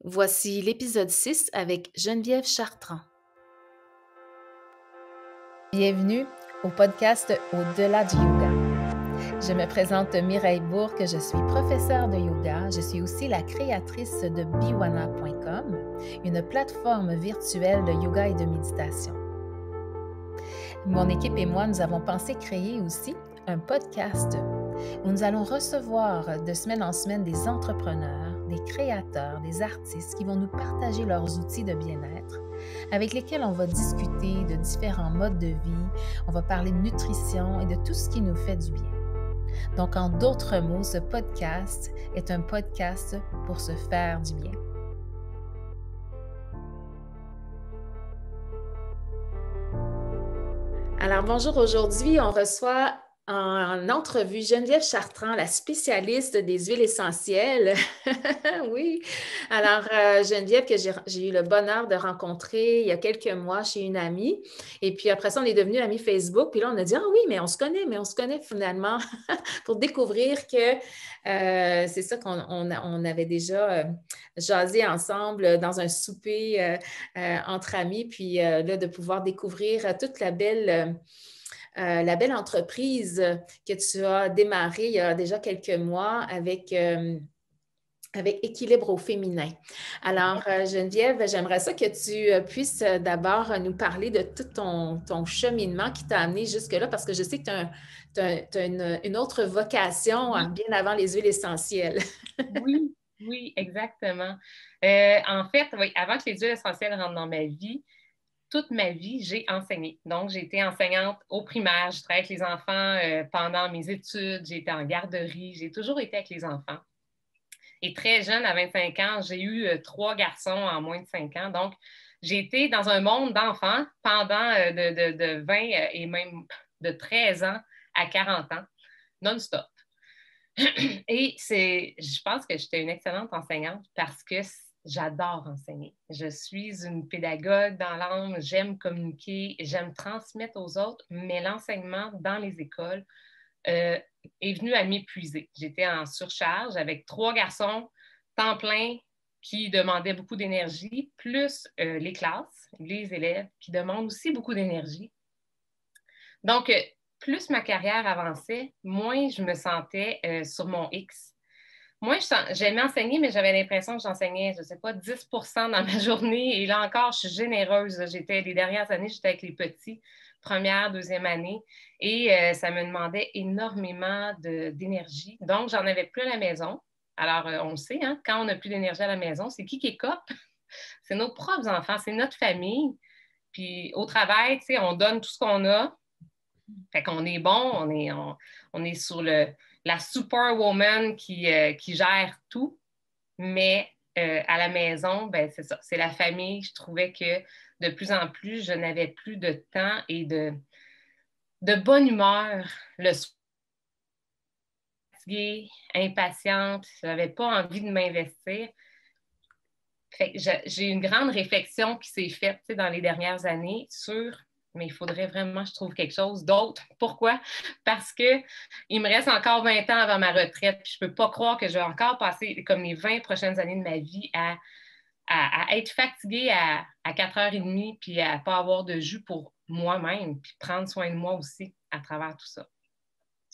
Voici l'épisode 6 avec Geneviève Chartrand. Bienvenue au podcast Au-delà du yoga. Je me présente Mireille Bourque, je suis professeure de yoga. Je suis aussi la créatrice de Biwana.com, une plateforme virtuelle de yoga et de méditation. Mon équipe et moi, nous avons pensé créer aussi un podcast où nous allons recevoir de semaine en semaine des entrepreneurs, des créateurs, des artistes qui vont nous partager leurs outils de bien-être avec lesquels on va discuter de différents modes de vie, on va parler de nutrition et de tout ce qui nous fait du bien. Donc, en d'autres mots, ce podcast est un podcast pour se faire du bien. Alors, bonjour. Aujourd'hui, on reçoit en entrevue Geneviève Chartrand, la spécialiste des huiles essentielles. Oui. Alors, Geneviève, que j'ai eu le bonheur de rencontrer il y a quelques mois chez une amie. Et puis après ça, on est devenus amis Facebook. Puis là, on a dit, ah oui, mais on se connaît finalement pour découvrir que c'est ça qu'on avait déjà jasé ensemble dans un souper entre amis. Puis là, de pouvoir découvrir toute la belle entreprise que tu as démarrée il y a déjà quelques mois avec Équilibre au féminin. Alors, Geneviève, j'aimerais ça que tu puisses d'abord nous parler de tout ton cheminement qui t'a amené jusque-là, parce que je sais que tu as une autre vocation bien avant les huiles essentielles. Oui, oui, exactement. En fait, oui, avant que les huiles essentielles rentrent dans ma vie, toute ma vie, j'ai enseigné. Donc, j'ai été enseignante au primaire. Je travaillais avec les enfants pendant mes études. J'ai été en garderie. J'ai toujours été avec les enfants. Et très jeune, à 25 ans, j'ai eu 3 garçons en moins de 5 ans. Donc, j'ai été dans un monde d'enfants pendant de 20 et même de 13 ans à 40 ans, non-stop. Et je pense que j'étais une excellente enseignante parce que j'adore enseigner. Je suis une pédagogue dans l'âme, j'aime communiquer, j'aime transmettre aux autres, mais l'enseignement dans les écoles est venu à m'épuiser. J'étais en surcharge avec 3 garçons, temps plein, qui demandaient beaucoup d'énergie, plus les classes, les élèves qui demandent aussi beaucoup d'énergie. Donc, plus ma carrière avançait, moins je me sentais sur mon X. Moi, j'aimais enseigner, mais j'avais l'impression que j'enseignais, je ne sais pas, 10% dans ma journée. Et là encore, je suis généreuse. Les dernières années, j'étais avec les petits, première, deuxième année, et ça me demandait énormément d'énergie. Donc, j'en avais plus à la maison. Alors, on le sait, hein, quand on n'a plus d'énergie à la maison, c'est qui écope? C'est nos propres enfants, c'est notre famille. Puis au travail, tu sais, on donne tout ce qu'on a. Fait qu'on est bon, on est sur la superwoman qui gère tout, mais à la maison, ben, c'est ça, c'est la famille. Je trouvais que de plus en plus, je n'avais plus de temps et de bonne humeur. Le soir, fatiguée, impatiente, je n'avais pas envie de m'investir. Fait que j'ai une grande réflexion qui s'est faite dans les dernières années sur mais il faudrait vraiment, je trouve, quelque chose d'autre. Pourquoi? Parce qu'il me reste encore 20 ans avant ma retraite. Puis je ne peux pas croire que je vais encore passer comme les 20 prochaines années de ma vie à être fatiguée à 4h30 puis à ne pas avoir de jus pour moi-même, puis prendre soin de moi aussi à travers tout ça.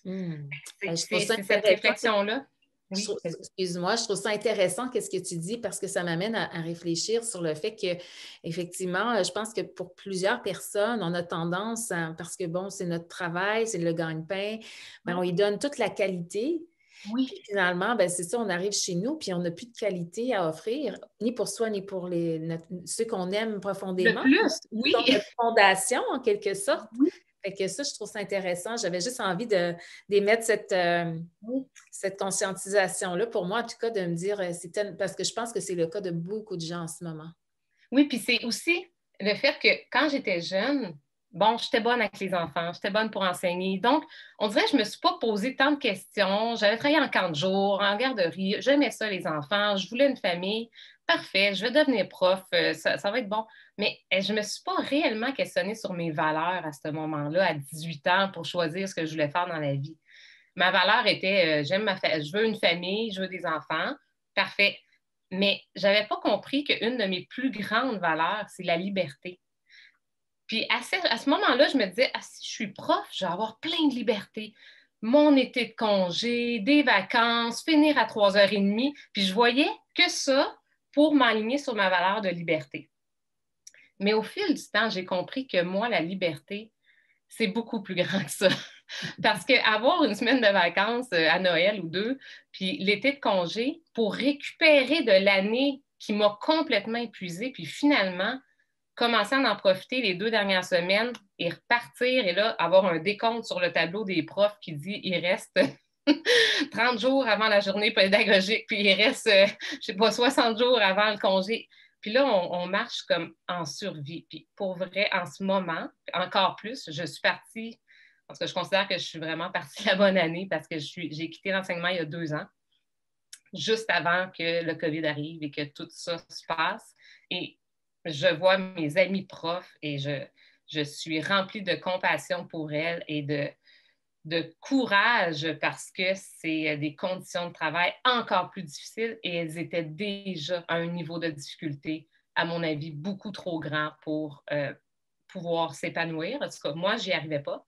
Je trouve ça C'est cette intéressant. réflexion-là. Oui. Excuse-moi, je trouve ça intéressant qu'est-ce que tu dis parce que ça m'amène à réfléchir sur le fait que, effectivement, je pense que pour plusieurs personnes, on a tendance, parce que bon, c'est notre travail, c'est le gagne-pain, ben, on y donne toute la qualité. Oui. Puis finalement, ben, c'est ça, on arrive chez nous, puis on n'a plus de qualité à offrir, ni pour soi, ni pour ceux qu'on aime profondément. De plus, oui. Donc, notre fondation, en quelque sorte. Oui. Fait que ça, je trouve ça intéressant. J'avais juste envie d'émettre cette conscientisation-là pour moi, en tout cas, de me dire, parce que je pense que c'est le cas de beaucoup de gens en ce moment. Oui, puis c'est aussi le fait que quand j'étais jeune, bon, j'étais bonne avec les enfants, j'étais bonne pour enseigner. Donc, on dirait que je ne me suis pas posé tant de questions. J'avais travaillé en camp de jour, en garderie. J'aimais ça, les enfants. Je voulais une famille. Parfait, je vais devenir prof. Ça va être bon. Mais je ne me suis pas réellement questionnée sur mes valeurs à ce moment-là, à 18 ans, pour choisir ce que je voulais faire dans la vie. Ma valeur était, je veux une famille, je veux des enfants. Parfait. Mais je n'avais pas compris qu'une de mes plus grandes valeurs, c'est la liberté. Puis à ce moment-là, je me disais, ah, si je suis prof, je vais avoir plein de liberté. Mon été de congé, des vacances, finir à 3h30. Puis je voyais que ça pour m'aligner sur ma valeur de liberté. Mais au fil du temps, j'ai compris que moi, la liberté, c'est beaucoup plus grand que ça. Parce qu'avoir une semaine de vacances à Noël ou deux, puis l'été de congé, pour récupérer de l'année qui m'a complètement épuisée, puis finalement, commencer à en profiter les 2 dernières semaines et repartir et là, avoir un décompte sur le tableau des profs qui dit il reste 30 jours avant la journée pédagogique, puis il reste, je ne sais pas, 60 jours avant le congé. Puis là, on marche comme en survie. Puis pour vrai, en ce moment, encore plus, je suis partie, parce que je considère que je suis vraiment partie la bonne année parce que j'ai quitté l'enseignement il y a 2 ans, juste avant que le COVID arrive et que tout ça se passe. Et je vois mes amis profs et je suis remplie de compassion pour elles et de courage parce que c'est des conditions de travail encore plus difficiles et elles étaient déjà à un niveau de difficulté, à mon avis, beaucoup trop grand pour pouvoir s'épanouir. En tout cas, moi, j'y arrivais pas,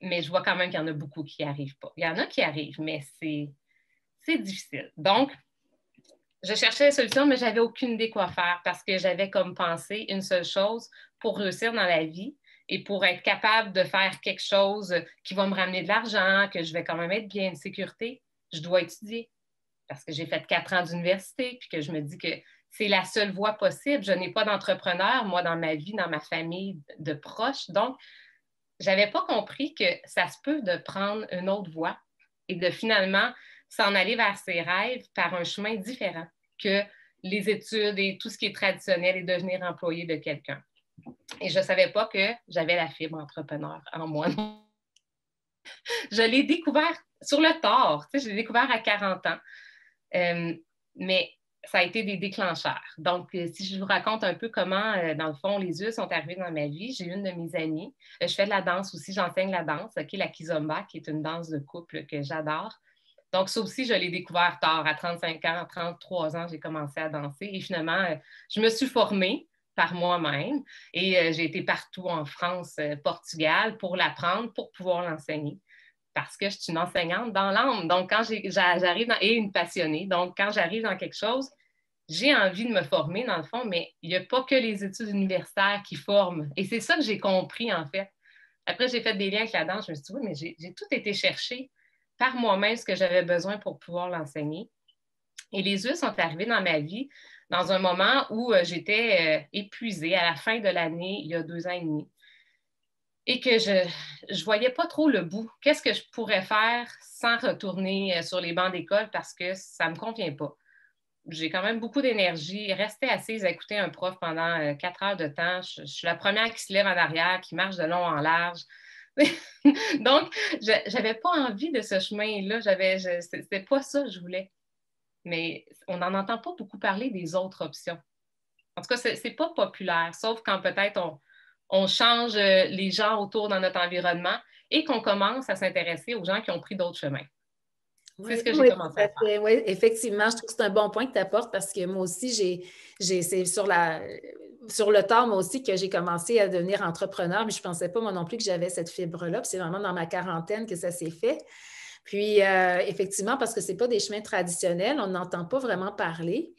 mais je vois quand même qu'il y en a beaucoup qui n'y arrivent pas. Il y en a qui arrivent, mais c'est difficile. Donc, je cherchais des solutions, mais je n'avais aucune idée quoi faire parce que j'avais comme pensée une seule chose pour réussir dans la vie et pour être capable de faire quelque chose qui va me ramener de l'argent, que je vais quand même être bien, de sécurité, je dois étudier parce que j'ai fait 4 ans d'université puis que je me dis que c'est la seule voie possible. Je n'ai pas d'entrepreneur, moi, dans ma vie, dans ma famille de proches. Donc, je n'avais pas compris que ça se peut de prendre une autre voie et de finalement s'en aller vers ses rêves par un chemin différent que les études et tout ce qui est traditionnel et devenir employé de quelqu'un. Et je ne savais pas que j'avais la fibre entrepreneur en moi. Je l'ai découvert sur le tard. Tu sais, je l'ai découvert à 40 ans. Mais ça a été des déclencheurs. Donc, si je vous raconte un peu comment, dans le fond, les yeux sont arrivés dans ma vie, j'ai une de mes amies. Je fais de la danse aussi, j'enseigne la danse, qui est la kizomba, qui est une danse de couple que j'adore. Donc, ça aussi, je l'ai découvert tard. À 35 ans, à 33 ans, j'ai commencé à danser. Et finalement, je me suis formée par moi-même et j'ai été partout en France, Portugal pour l'apprendre, pour pouvoir l'enseigner. Parce que je suis une enseignante dans l'âme. Donc, quand j'arrive et une passionnée. Donc, quand j'arrive dans quelque chose, j'ai envie de me former, dans le fond, mais il n'y a pas que les études universitaires qui forment. Et c'est ça que j'ai compris, en fait. Après, j'ai fait des liens avec la danse. Je me suis dit, oui, mais j'ai tout été chercher par moi-même ce que j'avais besoin pour pouvoir l'enseigner. Et les yeux sont arrivés dans ma vie dans un moment où j'étais épuisée à la fin de l'année, il y a 2 ans et demi, et que je ne voyais pas trop le bout. Qu'est-ce que je pourrais faire sans retourner sur les bancs d'école parce que ça ne me convient pas. J'ai quand même beaucoup d'énergie. Rester assise à écouter un prof pendant 4 heures de temps, je suis la première qui se lève en arrière, qui marche de long en large. Donc, je n'avais pas envie de ce chemin-là. C'était pas ça que je voulais. Mais on n'en entend pas beaucoup parler des autres options. En tout cas, c'est pas populaire, sauf quand peut-être on change les gens autour dans notre environnement et qu'on commence à s'intéresser aux gens qui ont pris d'autres chemins. Oui, C'est ce que j'ai oui, commencé à faire. oui, effectivement, je trouve que c'est un bon point que tu apportes parce que moi aussi, c'est sur le tard, moi aussi, que j'ai commencé à devenir entrepreneur, mais je ne pensais pas, moi non plus, que j'avais cette fibre-là. Puis c'est vraiment dans ma quarantaine que ça s'est fait. Puis, effectivement, parce que ce n'est pas des chemins traditionnels, on n'entend pas vraiment parler.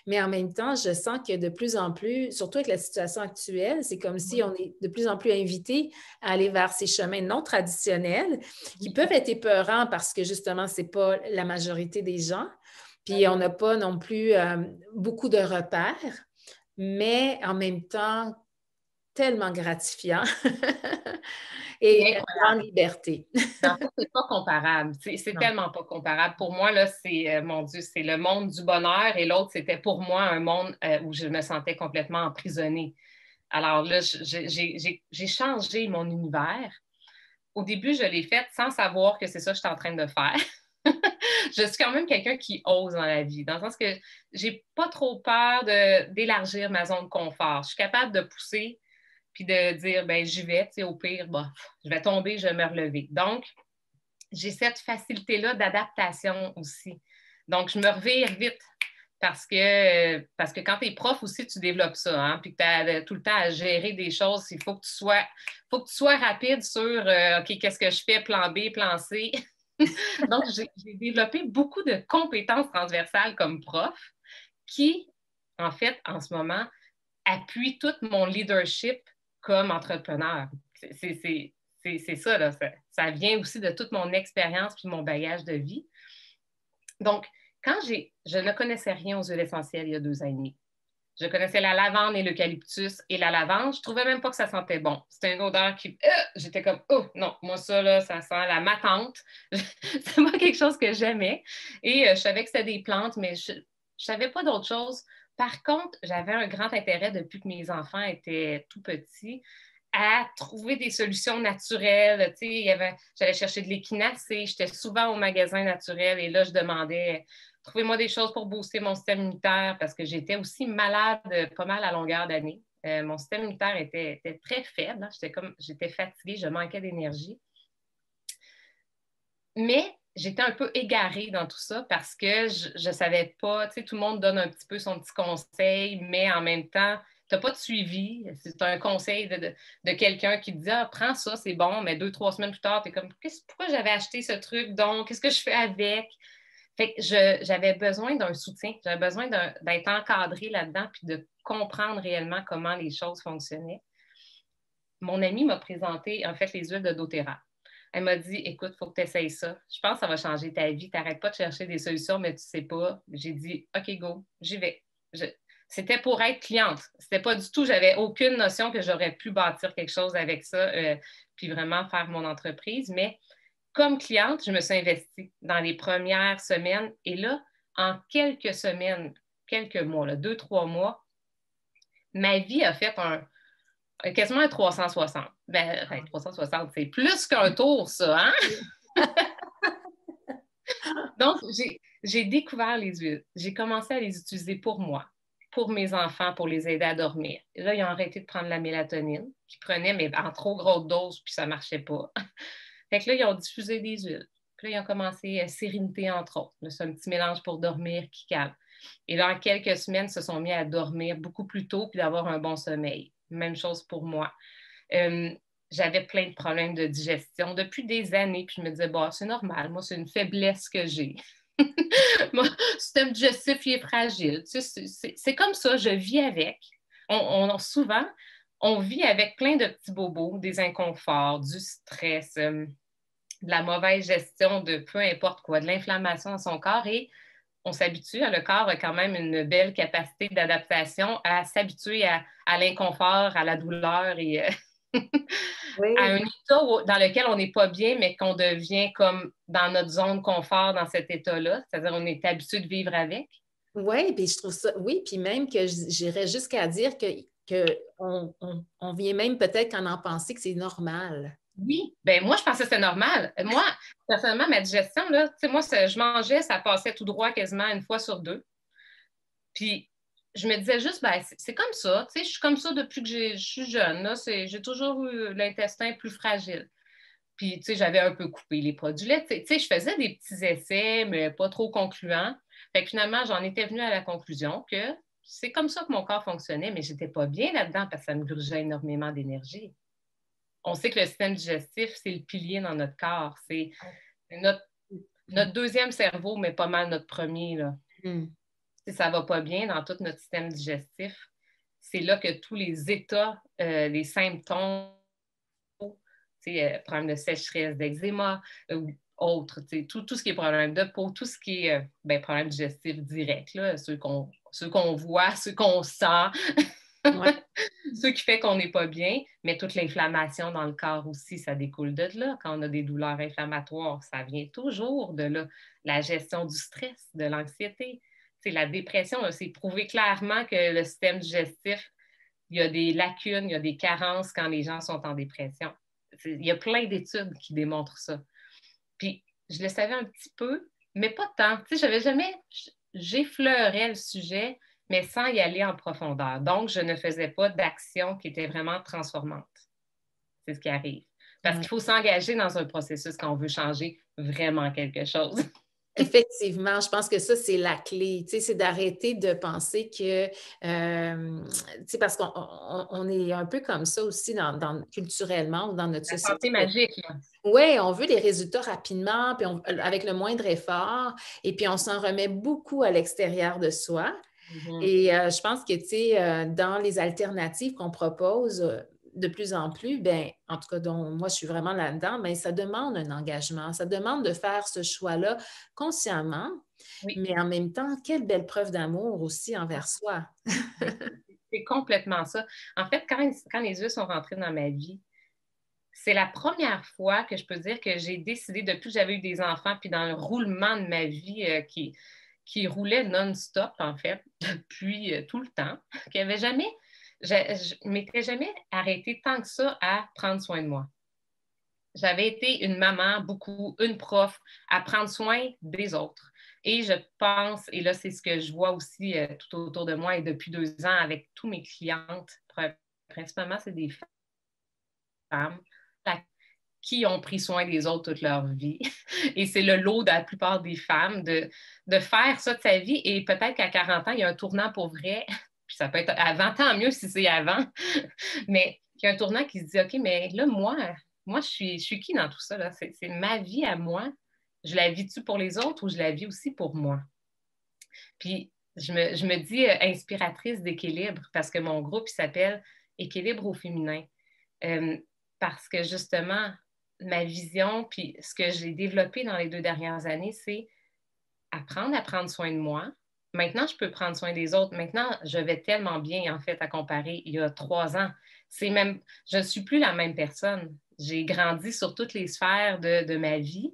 Mais en même temps, je sens que de plus en plus, surtout avec la situation actuelle, c'est comme si on est de plus en plus invité à aller vers ces chemins non traditionnels qui peuvent être épeurants parce que justement, ce n'est pas la majorité des gens. Puis, on n'a pas non plus beaucoup de repères, mais en même temps, tellement gratifiant et grande liberté. En fait, c'est pas comparable. C'est tellement pas comparable. Pour moi, là, mon Dieu, c'est le monde du bonheur et l'autre, c'était pour moi un monde où je me sentais complètement emprisonnée. Alors là, j'ai changé mon univers. Au début, je l'ai fait sans savoir que c'est ça que je suis en train de faire. Je suis quand même quelqu'un qui ose dans la vie, dans le sens que j'ai pas trop peur d'élargir ma zone de confort. Je suis capable de pousser puis de dire, ben j'y vais, tu sais, au pire, bah, je vais tomber, je vais me relever. Donc, j'ai cette facilité-là d'adaptation aussi. Donc, je me revire vite. Parce que quand tu es prof aussi, tu développes ça, hein, puis que tu as tout le temps à gérer des choses. Il faut que tu sois rapide sur OK, qu'est-ce que je fais, plan B, plan C. Donc, j'ai développé beaucoup de compétences transversales comme prof qui, en fait, en ce moment, appuient tout mon leadership comme entrepreneur. C'est ça, là. Ça vient aussi de toute mon expérience puis mon bagage de vie. Donc, je ne connaissais rien aux huiles essentielles il y a 2 ans et demi. Je connaissais la lavande et l'eucalyptus et la lavande. Je ne trouvais même pas que ça sentait bon. C'était une odeur qui... j'étais comme, oh non, moi ça, là, ça sent la matante. C'est pas quelque chose que j'aimais. Et je savais que c'était des plantes, mais je ne savais pas d'autre chose. Par contre, j'avais un grand intérêt depuis que mes enfants étaient tout petits à trouver des solutions naturelles. Tu sais, j'allais chercher de l'équinacée, j'étais souvent au magasin naturel et là, je demandais trouvez-moi des choses pour booster mon système immunitaire parce que j'étais aussi malade pas mal à longueur d'année. Mon système immunitaire était très faible. Hein. J'étais fatiguée, je manquais d'énergie. Mais j'étais un peu égarée dans tout ça parce que je ne savais pas, tu sais, tout le monde donne un petit peu son petit conseil, mais en même temps, tu n'as pas de suivi. C'est un conseil de quelqu'un qui te dit ah, prends ça, c'est bon, mais 2, 3 semaines plus tard, tu es comme pourquoi j'avais acheté ce truc donc? Qu'est-ce que je fais avec? Fait que j'avais besoin d'un soutien, j'avais besoin d'être encadrée là-dedans puis de comprendre réellement comment les choses fonctionnaient. Mon amie m'a présenté, en fait, les huiles de doTERRA. Elle m'a dit, écoute, il faut que tu essayes ça. Je pense que ça va changer ta vie. Tu n'arrêtes pas de chercher des solutions, mais tu ne sais pas. J'ai dit, OK, go, j'y vais. C'était pour être cliente. C'était pas du tout, j'avais aucune notion que j'aurais pu bâtir quelque chose avec ça, puis vraiment faire mon entreprise. Mais comme cliente, je me suis investie dans les premières semaines. Et là, en quelques semaines, quelques mois, là, 2, 3 mois, ma vie a fait quasiment un 360. Ben, 360, c'est plus qu'un tour, ça, hein? Donc, j'ai découvert les huiles. J'ai commencé à les utiliser pour moi, pour mes enfants, pour les aider à dormir. Et là, ils ont arrêté de prendre la mélatonine, qu'ils prenaient, mais en trop grosse dose, puis ça ne marchait pas. Fait que là, ils ont diffusé des huiles. Puis là, ils ont commencé Sérénité, entre autres. C'est un petit mélange pour dormir qui calme. Et là, en quelques semaines, ils se sont mis à dormir beaucoup plus tôt puis d'avoir un bon sommeil. Même chose pour moi. J'avais plein de problèmes de digestion depuis des années, puis je me disais, bah, c'est normal, moi, c'est une faiblesse que j'ai. Mon système digestif, il est fragile. Tu sais, c'est comme ça, je vis avec. Souvent, on vit avec plein de petits bobos, des inconforts, du stress, de la mauvaise gestion de peu importe quoi, de l'inflammation dans son corps et on s'habitue, le corps a quand même une belle capacité d'adaptation à s'habituer à l'inconfort, à la douleur et à un Oui. état dans lequel on n'est pas bien, mais qu'on devient comme dans notre zone de confort dans cet état-là, c'est-à-dire on est habitué de vivre avec. Oui, puis je trouve ça, oui, puis même que j'irais jusqu'à dire on vient même peut-être qu'en penser que c'est normal. Oui, ben moi, je pensais que c'était normal. Moi, personnellement, ma digestion, là, tu sais, moi, je mangeais, ça passait tout droit quasiment 1 fois sur 2. Puis, je me disais juste, ben, c'est comme ça. Tu sais, je suis comme ça depuis que je suis jeune. Là, j'ai toujours eu l'intestin plus fragile. Puis, tu sais, j'avais un peu coupé les produits laitiers. Tu sais, je faisais des petits essais, mais pas trop concluants. Fait que finalement, j'en étais venue à la conclusion que c'est comme ça que mon corps fonctionnait, mais je n'étais pas bien là-dedans parce que ça me grugeait énormément d'énergie. On sait que le système digestif, c'est le pilier dans notre corps. C'est notre deuxième cerveau, mais pas mal notre premier, là. Mm. Si ça ne va pas bien dans tout notre système digestif, c'est là que tous les états, les symptômes, problème de sécheresse, d'eczéma ou autres, tout ce qui est problème de peau, tout ce qui est problème digestif direct, là, ceux qu'on voit, ceux qu'on sent, Ouais. ce qui fait qu'on n'est pas bien, mais toute l'inflammation dans le corps aussi, ça découle de là. Quand on a des douleurs inflammatoires, ça vient toujours de là. La gestion du stress, de l'anxiété. La dépression, c'est prouvé clairement que le système digestif, il y a des lacunes, il y a des carences quand les gens sont en dépression. Il y a plein d'études qui démontrent ça. Puis, je le savais un petit peu, mais pas tant. Tu sais, j'avais jamais... J'effleurais le sujet, mais sans y aller en profondeur. Donc, je ne faisais pas d'action qui était vraiment transformante. C'est ce qui arrive. Parce qu'il faut s'engager dans un processus quand on veut changer vraiment quelque chose. Effectivement, je pense que ça, c'est la clé, tu sais, c'est d'arrêter de penser que, tu sais, parce qu'on est un peu comme ça aussi culturellement ou dans notre La société. santé magique, là. Oui, on veut des résultats rapidement, puis avec le moindre effort, et puis on s'en remet beaucoup à l'extérieur de soi. Mhm. Et je pense que, tu sais, dans les alternatives qu'on propose de plus en plus, ben, en tout cas, dont moi, je suis vraiment là-dedans, ben, ça demande un engagement. Ça demande de faire ce choix-là consciemment, Oui, mais en même temps, quelle belle preuve d'amour aussi ah, envers soi. oui, c'est complètement ça. En fait, quand les yeux sont rentrés dans ma vie, c'est la première fois que je peux dire que j'ai décidé, depuis que j'avais eu des enfants, puis dans le roulement de ma vie qui roulait non-stop, en fait, depuis tout le temps, qu'il y avait jamais, je ne m'étais jamais arrêtée tant que ça à prendre soin de moi. J'avais été une maman, beaucoup, une prof, à prendre soin des autres. Et je pense, et là, c'est ce que je vois aussi tout autour de moi et depuis 2 ans avec tous mes clientes, principalement, c'est des femmes qui ont pris soin des autres toute leur vie. Et c'est le lot de la plupart des femmes de faire ça de sa vie. Et peut-être qu'à 40 ans, il y a un tournant pour vrai. Puis ça peut être avant, tant mieux si c'est avant. Mais il y a un tournant qui se dit, OK, mais là, moi je suis qui dans tout ça? Là? C'est ma vie à moi. Je la vis-tu pour les autres ou je la vis aussi pour moi? Puis je me dis inspiratrice d'équilibre parce que mon groupe il s'appelle Équilibre au féminin. Euh, Parce que justement, ma vision, puis ce que j'ai développé dans les 2 dernières années, c'est apprendre à prendre soin de moi. Maintenant, je peux prendre soin des autres. Maintenant, je vais tellement bien, en fait, à comparer il y a 3 ans. Je ne suis plus la même personne. J'ai grandi sur toutes les sphères de ma vie,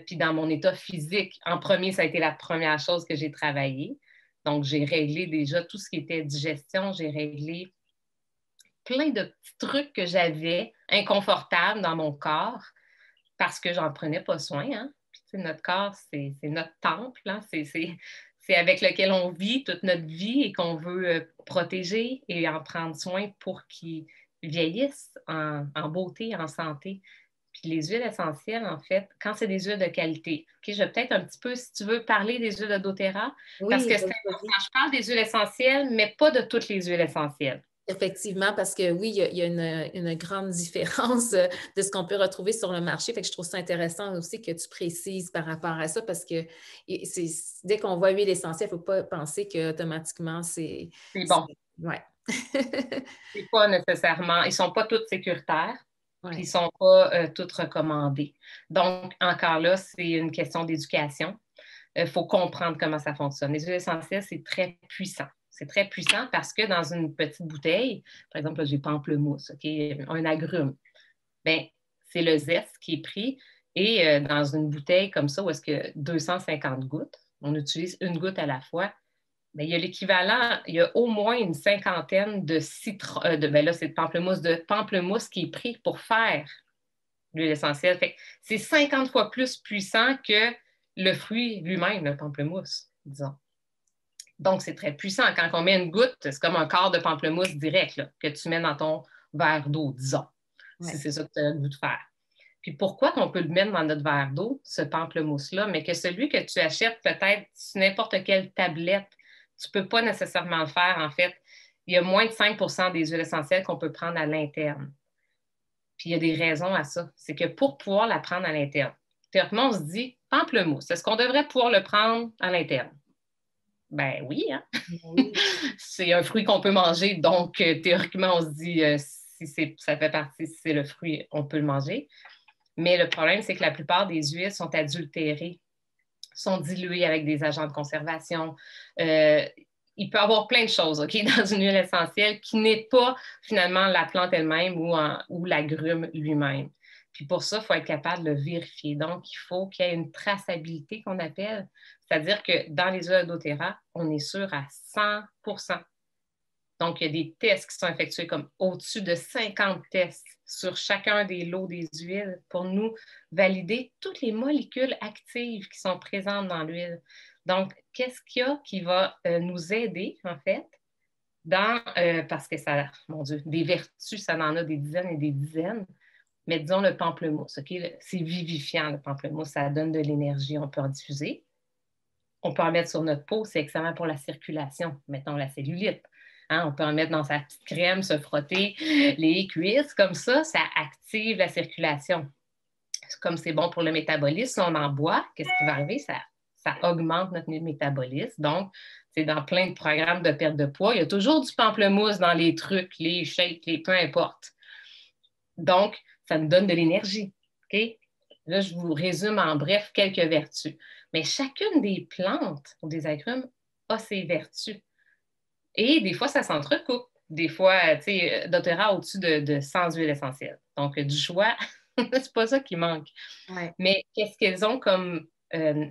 puis dans mon état physique. En premier, ça a été la première chose que j'ai travaillé. Donc, j'ai réglé déjà tout ce qui était digestion. J'ai réglé plein de petits trucs que j'avais inconfortables dans mon corps parce que j'en prenais pas soin. Hein? Puis, notre corps, c'est notre temple. Hein? C'est avec lequel on vit toute notre vie et qu'on veut protéger et en prendre soin pour qu'il vieillisse en beauté, en santé. Puis les huiles essentielles, en fait, quand c'est des huiles de qualité, okay, je vais peut-être un petit peu, si tu veux, parler des huiles de doTERRA, parce Oui, que c'est important. Je parle des huiles essentielles, mais pas de toutes les huiles essentielles. effectivement, parce que oui, il y a une grande différence de ce qu'on peut retrouver sur le marché. Fait que je trouve ça intéressant aussi que tu précises par rapport à ça parce que dès qu'on voit huile essentielle, il ne faut pas penser qu'automatiquement C'est bon. Ouais. C'est pas nécessairement, ils sont pas tous sécuritaires, puis ils Ouais. sont pas tous recommandés. Donc, encore là, c'est une question d'éducation. Il faut comprendre comment ça fonctionne. Les huiles essentielles, c'est très puissant. C'est très puissant parce que dans une petite bouteille, par exemple, là, j'ai pamplemousse, OK, un agrume, ben, c'est le zeste qui est pris et dans une bouteille comme ça, où est-ce que 250 gouttes, on utilise une goutte à la fois, ben, il y a l'équivalent, il y a au moins une cinquantaine de citron, ben là, c'est de pamplemousse qui est pris pour faire l'huile essentielle. Fait que c'est 50 fois plus puissant que le fruit lui-même, le pamplemousse, disons. Donc, c'est très puissant. Quand on met une goutte, c'est comme un quart de pamplemousse direct là, que tu mets dans ton verre d'eau, disons, si Ouais. c'est ça que tu as le goût de faire. Puis pourquoi qu'on peut le mettre dans notre verre d'eau, ce pamplemousse-là, mais que celui que tu achètes peut-être sur n'importe quelle tablette, tu ne peux pas nécessairement le faire, en fait. Il y a moins de 5 des huiles essentielles qu'on peut prendre à l'interne. Puis il y a des raisons à ça. C'est que pour pouvoir la prendre à l'interne, théoriquement, on se dit pamplemousse, est-ce qu'on devrait pouvoir le prendre à l'interne? Ben oui, hein? Oui. C'est un fruit qu'on peut manger, donc théoriquement, on se dit si ça fait partie, si c'est le fruit, on peut le manger. Mais le problème, c'est que la plupart des huiles sont adultérées, sont diluées avec des agents de conservation. Il peut y avoir plein de choses OK, dans une huile essentielle qui n'est pas finalement la plante elle-même ou l'agrume lui-même. Puis pour ça, il faut être capable de le vérifier. Donc, il faut qu'il y ait une traçabilité qu'on appelle. C'est-à-dire que dans les huiles doTERRA, on est sûr à 100 donc, il y a des tests qui sont effectués comme au-dessus de 50 tests sur chacun des lots des huiles pour nous valider toutes les molécules actives qui sont présentes dans l'huile. Donc, qu'est-ce qu'il y a qui va nous aider, en fait, parce que ça, mon Dieu, des vertus, ça en a des dizaines et des dizaines, mais disons le pamplemousse, OK? C'est vivifiant, le pamplemousse, ça donne de l'énergie, on peut en diffuser. On peut en mettre sur notre peau, c'est excellent pour la circulation. Mettons la cellulite. Hein, on peut en mettre dans sa petite crème, se frotter les cuisses. Comme ça active la circulation. Comme c'est bon pour le métabolisme, si on en boit, qu'est-ce qui va arriver? Ça augmente notre métabolisme. Donc, c'est dans plein de programmes de perte de poids. Il y a toujours du pamplemousse dans les trucs, les shakes, peu importe. Donc, ça nous donne de l'énergie. OK? Là, je vous résume en bref quelques vertus. Mais chacune des plantes ou des agrumes a ses vertus. Et des fois, ça s'entrecoupe. Des fois, tu sais, doTERRA au-dessus de 100 huiles essentielles. Donc, du choix, c'est pas ça qui manque. Ouais. Mais qu'est-ce qu'elles ont comme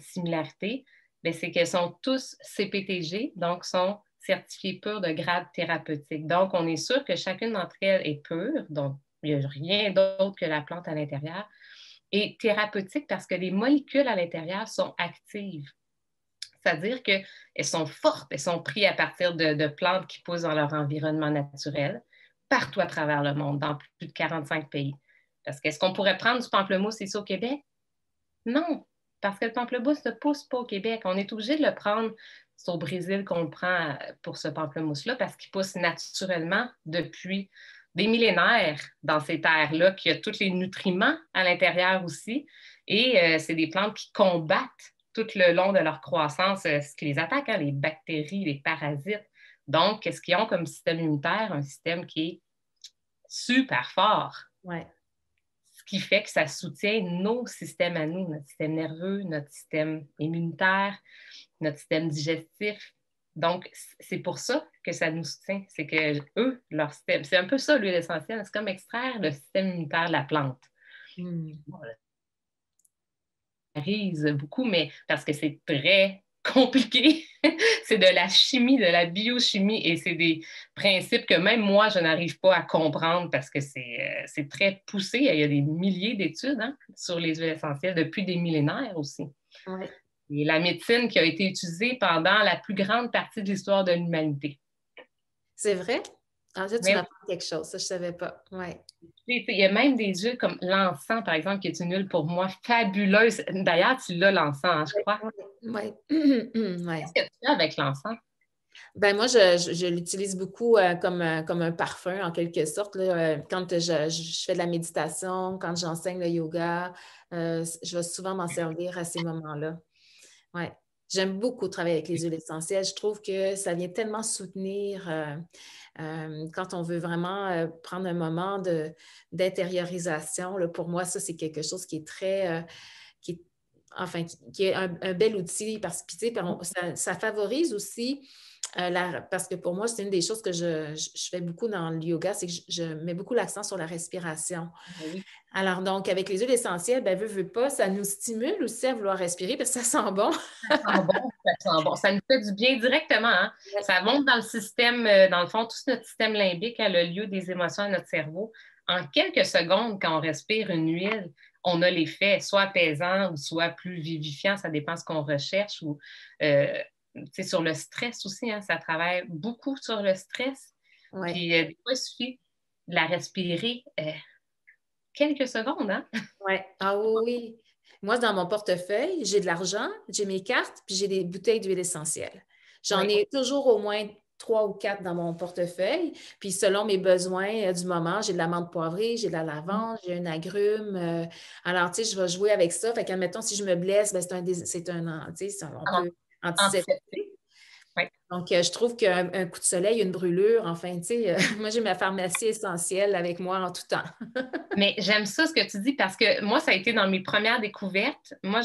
similarité? Bien, c'est qu'elles sont tous CPTG, donc sont certifiées pures de grade thérapeutique. Donc, on est sûr que chacune d'entre elles est pure, donc il n'y a rien d'autre que la plante à l'intérieur, et thérapeutique parce que les molécules à l'intérieur sont actives. C'est-à-dire qu'elles sont fortes, elles sont prises à partir de plantes qui poussent dans leur environnement naturel, partout à travers le monde, dans plus de 45 pays. Parce qu'est-ce qu'on pourrait prendre du pamplemousse ici au Québec? Non, parce que le pamplemousse ne pousse pas au Québec. On est obligé de le prendre. C'est au Brésil qu'on le prend pour ce pamplemousse-là parce qu'il pousse naturellement depuis des millénaires dans ces terres-là, qui a tous les nutriments à l'intérieur aussi. Et c'est des plantes qui combattent tout le long de leur croissance ce qui les attaque, hein, les bactéries, les parasites. Donc, qu'est-ce qu'ils ont comme système immunitaire? Un système qui est super fort. Ouais. Ce qui fait que ça soutient nos systèmes à nous, notre système nerveux, notre système immunitaire, notre système digestif. Donc, c'est pour ça que ça nous soutient. C'est que eux, leur système, c'est un peu ça l'huile essentielle, c'est comme extraire le système immunitaire de la plante. Ça rise beaucoup, mais parce que c'est très compliqué. C'est de la chimie, de la biochimie, et c'est des principes que même moi, je n'arrive pas à comprendre parce que c'est très poussé. Il y a des milliers d'études sur les huiles essentielles depuis des millénaires aussi. Ouais. Et la médecine qui a été utilisée pendant la plus grande partie de l'histoire de l'humanité. C'est vrai? En fait, tu Mais m'apprends quelque chose, ça, je ne savais pas. Ouais. il y a même des huiles comme l'encens, par exemple, qui est une huile pour moi fabuleuse. D'ailleurs, tu l'as, l'encens, je crois. Ouais. Qu'est-ce que tu fais avec l'encens? Ben moi, je l'utilise beaucoup comme un parfum, en quelque sorte. Là, quand je fais de la méditation, quand j'enseigne le yoga, je vais souvent m'en servir à ces moments-là. Ouais. J'aime beaucoup travailler avec les huiles essentielles. Je trouve que ça vient tellement soutenir quand on veut vraiment prendre un moment d'intériorisation. Là, pour moi, ça, c'est quelque chose qui est très, qui est un bel outil parce que ça favorise aussi parce que pour moi, c'est une des choses que je fais beaucoup dans le yoga, c'est que je mets beaucoup l'accent sur la respiration. Oui. Alors, donc, avec les huiles essentielles, ben, veut pas, ça nous stimule aussi à vouloir respirer parce que ça sent bon. Ça sent bon, ça sent bon. Ça nous fait du bien directement. Hein? Ouais. Ça monte dans le système, dans le fond, tout notre système limbique a le lieu des émotions à notre cerveau. En quelques secondes, quand on respire une huile, on a l'effet soit apaisant ou soit plus vivifiant, ça dépend de ce qu'on recherche. Ou sur le stress aussi, hein, ça travaille beaucoup sur le stress. Ouais. Puis des fois, il suffit de la respirer quelques secondes. Hein? Oui. Ah oui. Moi, dans mon portefeuille, j'ai de l'argent, j'ai mes cartes, puis j'ai des bouteilles d'huile essentielle. J'en ai toujours au moins 3 ou 4 dans mon portefeuille. Puis selon mes besoins du moment, j'ai de la menthe poivrée, j'ai de la lavande, j'ai un agrume. Alors, tu sais, je vais jouer avec ça. Fait qu'admettons, si je me blesse, ben, on peut antiseptique. Oui. Donc, je trouve qu'un coup de soleil, une brûlure, enfin, tu sais, moi, j'ai ma pharmacie essentielle avec moi en tout temps. Mais j'aime ça ce que tu dis parce que moi, ça a été dans mes premières découvertes. Moi,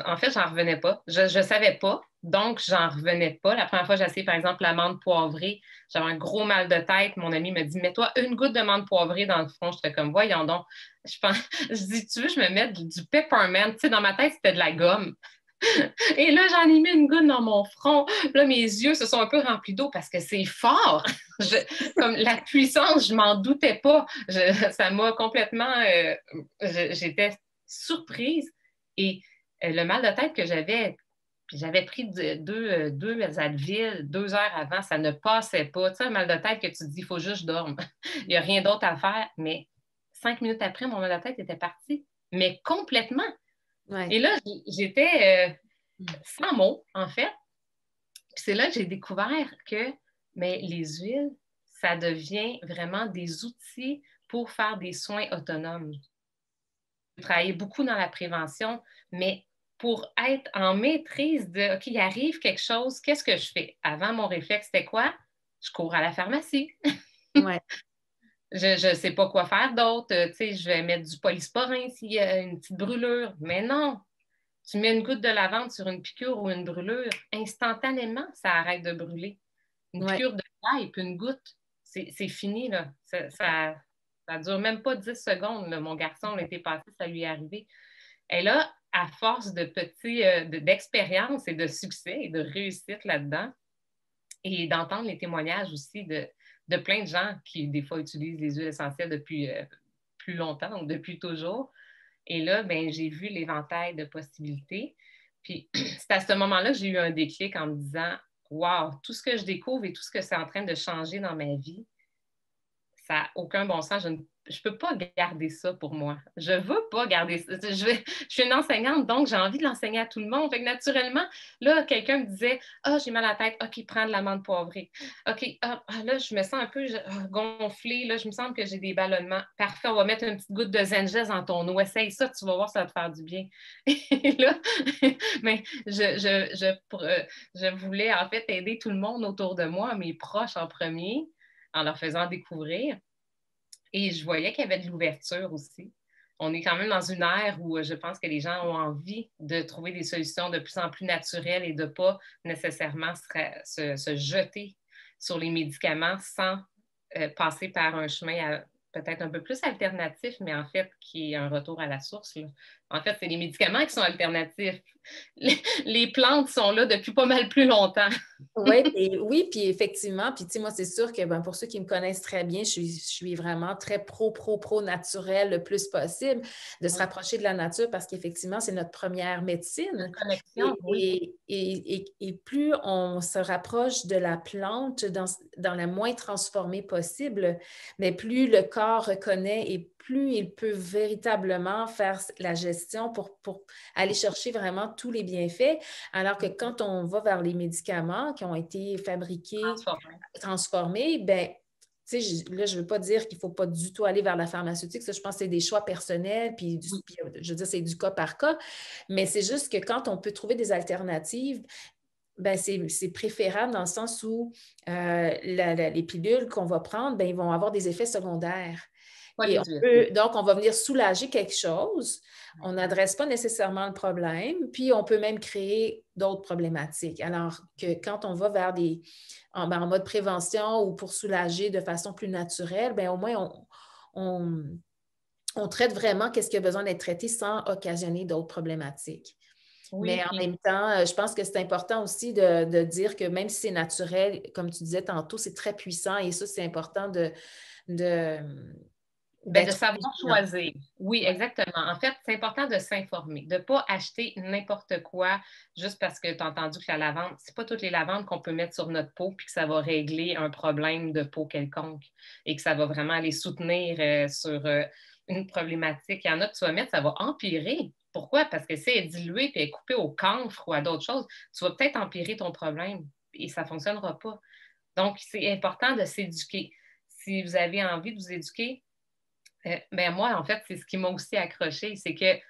en fait, j'en revenais pas. Je ne savais pas, donc j'en revenais pas. La première fois, j'ai essayé, par exemple, la menthe poivrée. J'avais un gros mal de tête. Mon ami me dit, mets-toi une goutte de menthe poivrée dans le front. J'étais comme, voyons donc. Je dis, tu veux, je me mets du peppermint. Tu sais, dans ma tête, c'était de la gomme. Et là, j'en ai mis une goutte dans mon front. Là, mes yeux se sont un peu remplis d'eau parce que c'est fort. Comme la puissance, je m'en doutais pas. Ça m'a complètement... j'étais surprise. Et le mal de tête que j'avais pris deux Advil 2 heures avant, ça ne passait pas. Tu sais, un mal de tête que tu te dis, il faut juste que je dorme. Il n'y a rien d'autre à faire. Mais 5 minutes après, mon mal de tête était parti. Mais complètement. Ouais. Et là, j'étais sans mots, en fait. Puis c'est là que j'ai découvert que les huiles, ça devient vraiment des outils pour faire des soins autonomes. J'ai travaillé beaucoup dans la prévention, mais pour être en maîtrise de, OK, il arrive quelque chose, qu'est-ce que je fais? Avant, mon réflexe, c'était quoi? Je cours à la pharmacie. Ouais. Je ne sais pas quoi faire d'autre. Tu sais, je vais mettre du polysporin s'il y a une petite brûlure. Mais non, tu mets une goutte de lavande sur une piqûre ou une brûlure, instantanément, ça arrête de brûler. Une Ouais. piqûre de paille puis une goutte, c'est fini, là. Ça dure même pas 10 secondes, là. Mon garçon, l'été passé, ça lui est arrivé. Et là, à force de d'expérience et de succès et de réussite là-dedans, et d'entendre les témoignages aussi de plein de gens qui, des fois, utilisent les huiles essentielles depuis plus longtemps, ou depuis toujours. Et là, ben, j'ai vu l'éventail de possibilités. Puis, c'est à ce moment-là que j'ai eu un déclic en me disant, wow, tout ce que je découvre et tout ce que c'est en train de changer dans ma vie, ça n'a aucun bon sens. Je ne peux pas garder ça pour moi. Je ne veux pas garder ça. Je suis une enseignante, donc j'ai envie de l'enseigner à tout le monde. Fait que naturellement, là, quelqu'un me disait ah, j'ai mal à la tête. OK, prends de l'amande poivrée. OK, là, je me sens un peu gonflée. Là, je me sens que j'ai des ballonnements. Parfait, on va mettre une petite goutte de Zengès dans ton eau. Essaye ça, tu vas voir, ça va te faire du bien. Et là, mais je voulais en fait aider tout le monde autour de moi, mes proches en premier, en leur faisant découvrir. Et je voyais qu'il y avait de l'ouverture aussi. On est quand même dans une ère où je pense que les gens ont envie de trouver des solutions de plus en plus naturelles et de ne pas nécessairement se jeter sur les médicaments sans passer par un chemin peut-être un peu plus alternatif, mais en fait qui est un retour à la source, là. En fait, c'est les médicaments qui sont alternatifs. Les plantes sont là depuis pas mal plus longtemps. Oui, puis effectivement, puis tu sais, moi, c'est sûr que pour ceux qui me connaissent très bien, je suis vraiment très pro naturel le plus possible, de se rapprocher de la nature parce qu'effectivement, c'est notre première médecine. Connexion, oui. Et plus on se rapproche de la plante dans la moins transformée possible, mais plus le corps reconnaît et plus il peut véritablement faire la gestion pour aller chercher vraiment tous les bienfaits. Alors que quand on va vers les médicaments qui ont été fabriqués, transformés, ben, tu sais, là, je ne veux pas dire qu'il ne faut pas du tout aller vers la pharmaceutique. Ça, je pense que c'est des choix personnels, puis je veux dire, c'est du cas par cas. Mais c'est juste que quand on peut trouver des alternatives, ben c'est préférable dans le sens où les pilules qu'on va prendre, ben, ils vont avoir des effets secondaires. Et donc, on va venir soulager quelque chose. On n'adresse pas nécessairement le problème, puis on peut même créer d'autres problématiques. Alors que quand on va vers en mode prévention ou pour soulager de façon plus naturelle, bien, au moins, on traite vraiment qu'est-ce qui a besoin d'être traité sans occasionner d'autres problématiques. Oui, mais en même temps, je pense que c'est important aussi de dire que même si c'est naturel, comme tu disais tantôt, c'est très puissant et ça, c'est important de savoir choisir. Oui, exactement. En fait, c'est important de s'informer, de ne pas acheter n'importe quoi juste parce que tu as entendu que la lavande, ce n'est pas toutes les lavandes qu'on peut mettre sur notre peau puis que ça va régler un problème de peau quelconque et que ça va vraiment aller soutenir sur une problématique. Il y en a que tu vas mettre, ça va empirer. Pourquoi? Parce que si elle est diluée et elle est coupée au camphre ou à d'autres choses, tu vas peut-être empirer ton problème et ça ne fonctionnera pas. Donc, c'est important de s'éduquer. Si vous avez envie de vous éduquer, moi, en fait, c'est ce qui m'a aussi accroché, c'est que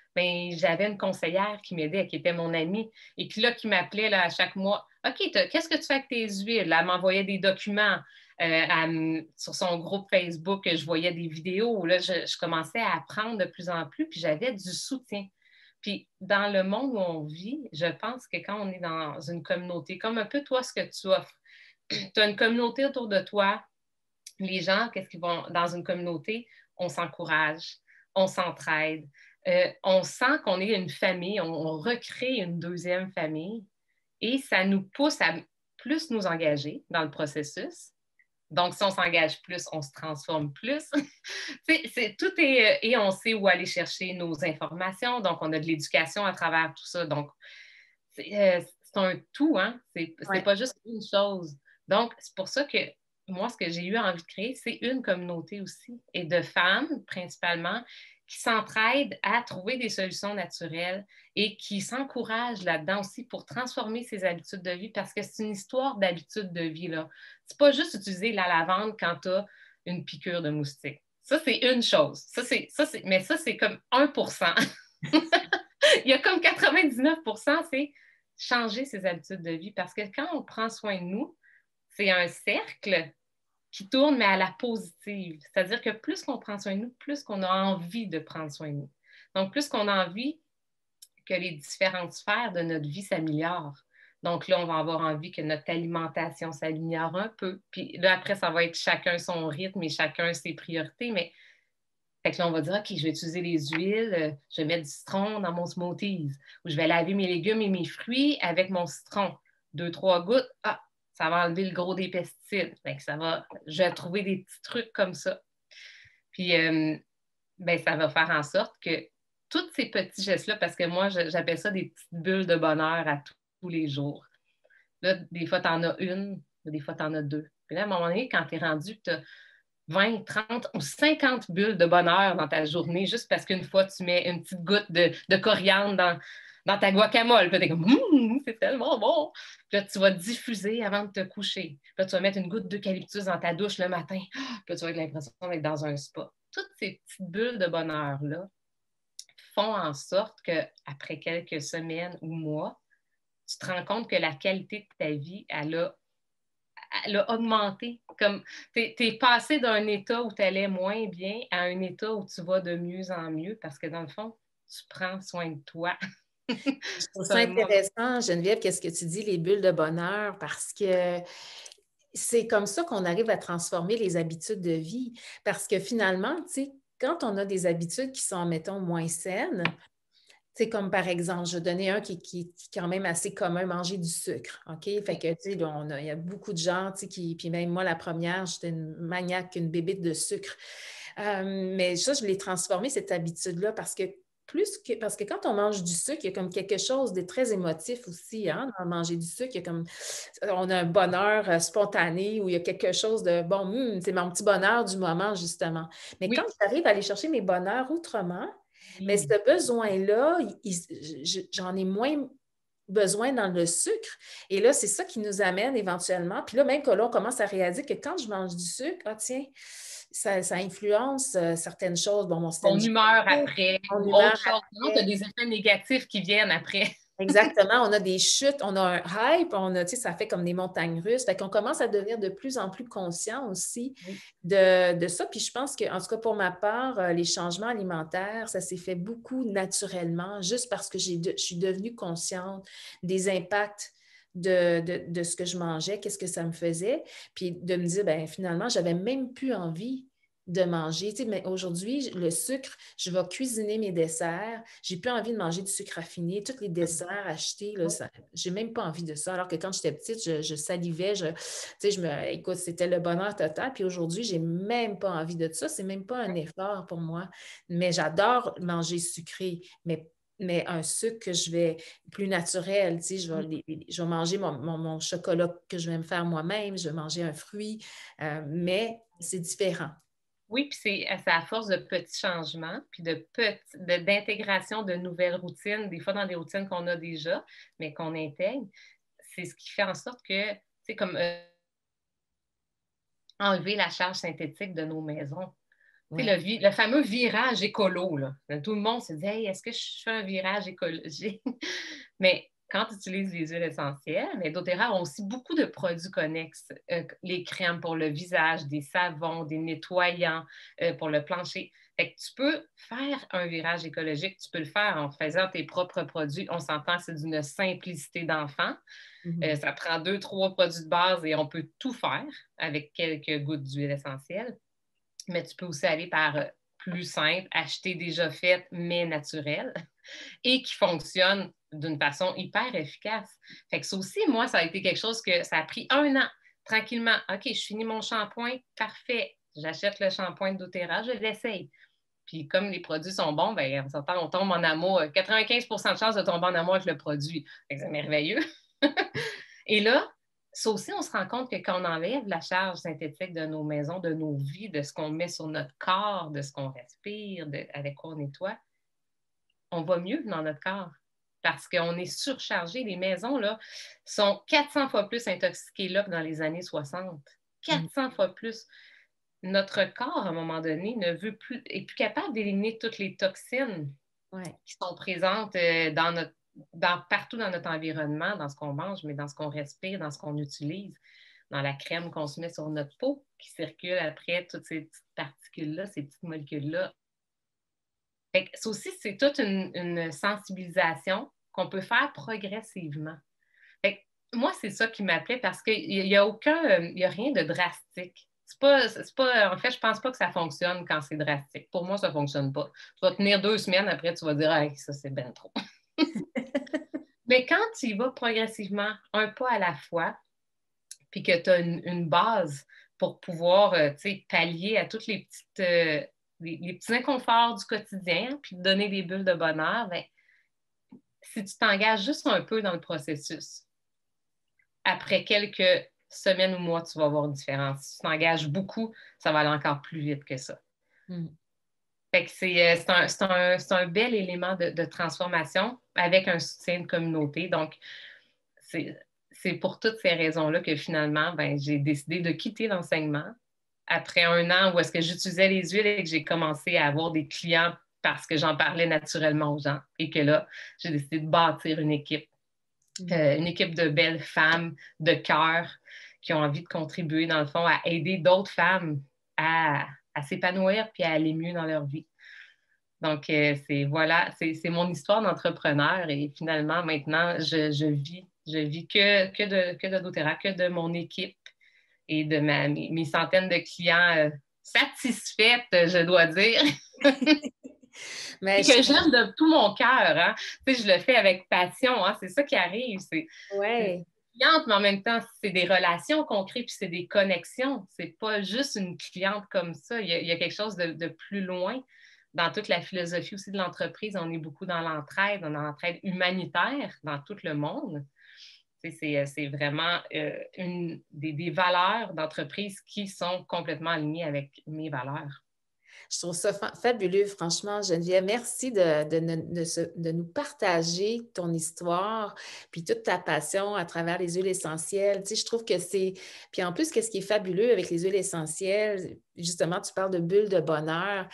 j'avais une conseillère qui m'aidait, qui était mon amie, et puis là, qui m'appelait là, à chaque mois. OK, qu'est-ce que tu fais avec tes huiles? Elle m'envoyait des documents sur son groupe Facebook, je voyais des vidéos. Là, je commençais à apprendre de plus en plus, puis j'avais du soutien. Puis dans le monde où on vit, je pense que quand on est dans une communauté, comme un peu toi, ce que tu offres, tu as une communauté autour de toi, les gens, qu'est-ce qu'ils vont dans une communauté? On s'encourage, on s'entraide, on sent qu'on est une famille, on recrée une deuxième famille et ça nous pousse à plus nous engager dans le processus. Donc, si on s'engage plus, on se transforme plus. Et on sait où aller chercher nos informations. Donc, on a de l'éducation à travers tout ça. Donc, c'est un tout, hein? C'est pas juste une chose. Donc, c'est pour ça que moi, ce que j'ai eu envie de créer, c'est une communauté aussi, et de femmes principalement, qui s'entraident à trouver des solutions naturelles et qui s'encouragent là-dedans aussi pour transformer ses habitudes de vie parce que c'est une histoire d'habitudes de vie, là. C'est pas juste utiliser la lavande quand tu as une piqûre de moustique. Ça, c'est une chose. Mais ça, c'est comme 1%. Il y a comme 99%, c'est changer ses habitudes de vie parce que quand on prend soin de nous, c'est un cercle qui tourne, mais à la positive. C'est-à-dire que plus qu'on prend soin de nous, plus qu'on a envie de prendre soin de nous. Donc, plus qu'on a envie que les différentes sphères de notre vie s'améliorent. Donc là, on va avoir envie que notre alimentation s'améliore un peu. Puis là, après, ça va être chacun son rythme et chacun ses priorités. Mais fait que là, on va dire, OK, je vais utiliser les huiles, je vais mettre du citron dans mon smoothies, ou je vais laver mes légumes et mes fruits avec mon citron. 2, 3 gouttes, ça va enlever le gros des pesticides. Fait que je vais trouver des petits trucs comme ça. Puis, ça va faire en sorte que tous ces petits gestes-là, parce que moi, j'appelle ça des petites bulles de bonheur à tous les jours. Là, des fois, tu en as une, des fois, tu en as deux. Puis là, à un moment donné, quand tu es rendu, tu as 20, 30 ou 50 bulles de bonheur dans ta journée, juste parce qu'une fois, tu mets une petite goutte de coriandre dans ta guacamole. Puis tu es comme, c'est tellement bon. Puis là, tu vas diffuser avant de te coucher. Puis là, tu vas mettre une goutte d'eucalyptus dans ta douche le matin. Puis là, tu vas avoir l'impression d'être dans un spa. Toutes ces petites bulles de bonheur-là font en sorte qu'après quelques semaines ou mois, tu te rends compte que la qualité de ta vie, elle a augmenté. Comme tu es passé d'un état où tu allais moins bien à un état où tu vas de mieux en mieux parce que dans le fond, tu prends soin de toi. Je trouve ça intéressant, Geneviève, qu'est-ce que tu dis, les bulles de bonheur, parce que c'est comme ça qu'on arrive à transformer les habitudes de vie. Parce que finalement, tu sais, quand on a des habitudes qui sont, mettons, moins saines, c'est comme par exemple, je vais donner un qui est quand même assez commun, manger du sucre. OK? Fait que, tu sais, il y a beaucoup de gens, tu sais, puis même moi, la première, j'étais une maniaque, une bébite de sucre. Mais ça, je l'ai transformé, cette habitude-là, parce que quand on mange du sucre, il y a comme quelque chose de très émotif aussi, hein, dans manger du sucre. On a un bonheur spontané où il y a quelque chose de bon, c'est mon petit bonheur du moment, justement. Mais quand j'arrive à aller chercher mes bonheurs autrement, mais ce besoin-là, j'en ai moins besoin dans le sucre. Et là, c'est ça qui nous amène éventuellement. Puis là, même que là, on commence à réaliser que quand je mange du sucre, tiens, ça influence certaines choses. Bon, mon système humeur après, ou autre chose. Non, tu as des effets négatifs qui viennent après. Exactement, on a des chutes, on a un hype, ça fait comme des montagnes russes. Fait qu'on commence à devenir de plus en plus conscient aussi de ça. Puis je pense qu'en tout cas, pour ma part, les changements alimentaires, ça s'est fait beaucoup naturellement, juste parce que je suis devenue consciente des impacts de ce que je mangeais, qu'est-ce que ça me faisait. Puis de me dire, bien, finalement, j'avais même plus envie de manger. Tu sais, mais aujourd'hui, le sucre, je vais cuisiner mes desserts. J'ai plus envie de manger du sucre raffiné. Tous les desserts achetés, là, j'ai même pas envie de ça. Alors que quand j'étais petite, je salivais. Écoute, c'était le bonheur total. Puis aujourd'hui, j'ai même pas envie de ça. C'est même pas un effort pour moi. Mais j'adore manger sucré. Mais un sucre que je vais plus naturel, tu sais, je vais manger mon chocolat que je vais me faire moi-même, je vais manger un fruit, mais c'est différent. Oui, puis c'est à force de petits changements, puis d'intégration de nouvelles routines, des fois dans des routines qu'on a déjà, mais qu'on intègre, c'est ce qui fait en sorte que, tu sais, comme enlever la charge synthétique de nos maisons. Ouais. Le fameux virage écolo, là. Tout le monde se dit, hey, est-ce que je fais un virage écologique? Mais quand tu utilises les huiles essentielles, mais doTERRA ont aussi beaucoup de produits connexes. Les crèmes pour le visage, des savons, des nettoyants pour le plancher. Fait que tu peux faire un virage écologique, tu peux le faire en faisant tes propres produits. On s'entend, c'est d'une simplicité d'enfant. Ça prend 2, 3 produits de base et on peut tout faire avec quelques gouttes d'huile essentielle. Mais tu peux aussi aller par plus simple, acheter déjà fait, mais naturel, et qui fonctionne d'une façon hyper efficace. Fait que ça aussi, moi, ça a été quelque chose que ça a pris 1 an, tranquillement. OK, je finis mon shampoing, parfait. J'achète le shampoing de doTERRA, je l'essaye. Puis comme les produits sont bons, bien, on tombe en amour. 95% de chance de tomber en amour avec le produit. C'est merveilleux. Et là, ça aussi, on se rend compte que quand on enlève la charge synthétique de nos maisons, de nos vies, de ce qu'on met sur notre corps, de ce qu'on respire, avec quoi on nettoie, on va mieux dans notre corps parce qu'on est surchargé. Les maisons là, sont 400 fois plus intoxiquées là que dans les années 60. 400 fois plus. Notre corps, à un moment donné, est plus capable d'éliminer toutes les toxines qui sont présentes partout dans notre environnement, dans ce qu'on mange, mais dans ce qu'on respire, dans ce qu'on utilise, dans la crème qu'on se met sur notre peau, qui circule après toutes ces petites particules-là, ces petites molécules-là. Ça aussi, c'est toute une sensibilisation qu'on peut faire progressivement. Moi, c'est ça qui m'appelait parce qu'il n'y a rien de drastique. En fait, je ne pense pas que ça fonctionne quand c'est drastique. Pour moi, ça ne fonctionne pas. Tu vas tenir 2 semaines, après, tu vas dire hey, ça, c'est bien trop. Mais quand tu y vas progressivement, un pas à la fois, puis que tu as une base pour pouvoir pallier à toutes les petits inconforts du quotidien, puis te donner des bulles de bonheur, bien, si tu t'engages juste un peu dans le processus, après quelques semaines ou mois, tu vas voir une différence. Si tu t'engages beaucoup, ça va aller encore plus vite que ça. Fait que c'est un bel élément de transformation avec un soutien de communauté. Donc, c'est pour toutes ces raisons-là que finalement, ben, j'ai décidé de quitter l'enseignement après 1 an où est-ce que j'utilisais les huiles et que j'ai commencé à avoir des clients parce que j'en parlais naturellement aux gens et que là, j'ai décidé de bâtir une équipe de belles femmes de cœur qui ont envie de contribuer, dans le fond, à aider d'autres femmes à s'épanouir puis à aller mieux dans leur vie. Donc, c'est mon histoire d'entrepreneur et finalement, maintenant, je vis que de doTERRA, que de mon équipe et de mes centaines de clients satisfaites, je dois dire. Mais que j'aime de tout mon cœur. Hein? Tu sais, je le fais avec passion. Hein? C'est ça qui arrive. C'est cliente, mais en même temps, c'est des relations qu'on crée puis c'est des connexions. C'est pas juste une cliente comme ça. Il y a quelque chose de plus loin. Dans toute la philosophie aussi de l'entreprise, on est beaucoup dans l'entraide, dans l'entraide humanitaire dans tout le monde. C'est vraiment des valeurs d'entreprise qui sont complètement alignées avec mes valeurs. Je trouve ça fabuleux, franchement, Geneviève. Merci de nous partager ton histoire, puis toute ta passion à travers les huiles essentielles. Tu sais, je trouve que c'est... Puis en plus, qu'est-ce qui est fabuleux avec les huiles essentielles? Justement, tu parles de bulles de bonheur.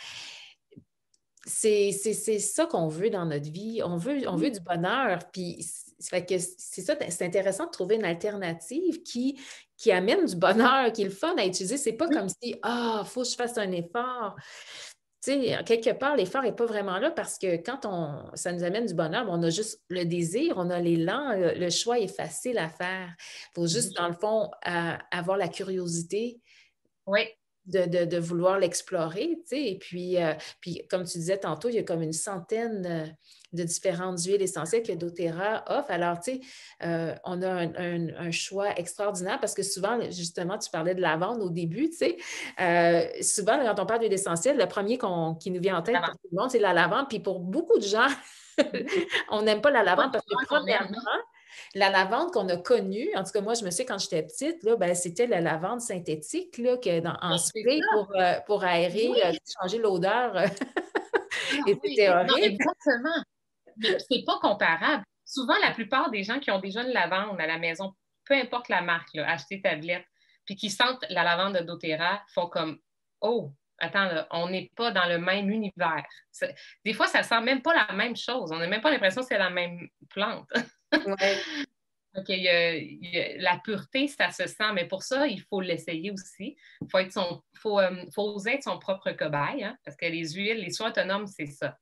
C'est ça qu'on veut dans notre vie. On veut du bonheur. Puis c'est ça, c'est intéressant de trouver une alternative qui amène du bonheur, qui est le fun à utiliser. C'est pas comme si, faut que je fasse un effort. Tu sais, quelque part, l'effort n'est pas vraiment là parce que quand ça nous amène du bonheur, on a juste le désir, on a l'élan, le choix est facile à faire. Il faut juste, dans le fond, avoir la curiosité. Oui. De vouloir l'explorer, tu sais, et puis, comme tu disais tantôt, il y a comme une centaine de différentes huiles essentielles que doTERRA offre. Alors, tu sais, on a un choix extraordinaire parce que souvent, justement, tu parlais de lavande au début, tu sais, souvent, quand on parle d'huile essentielle, le premier qui nous vient en tête pour tout le monde, c'est la lavande, puis pour beaucoup de gens, on n'aime pas la lavande parce que premièrement, la lavande qu'on a connue, en tout cas, moi, je me souviens quand j'étais petite, là, ben, c'était la lavande synthétique là, en spray pour aérer, changer l'odeur. Et c'était horrible. Non, exactement. Mais c'est pas comparable. Souvent, la plupart des gens qui ont déjà une lavande à la maison, peu importe la marque, là, acheter tablette, puis qui sentent la lavande de doTERRA, font comme « Oh, attends, là, on n'est pas dans le même univers. » Des fois, ça sent même pas la même chose. On n'a même pas l'impression que c'est la même plante. Ouais. Donc, la pureté, ça se sent, mais pour ça, il faut l'essayer aussi. Il faut oser être son propre cobaye, hein, parce que les huiles, les soins autonomes, c'est ça.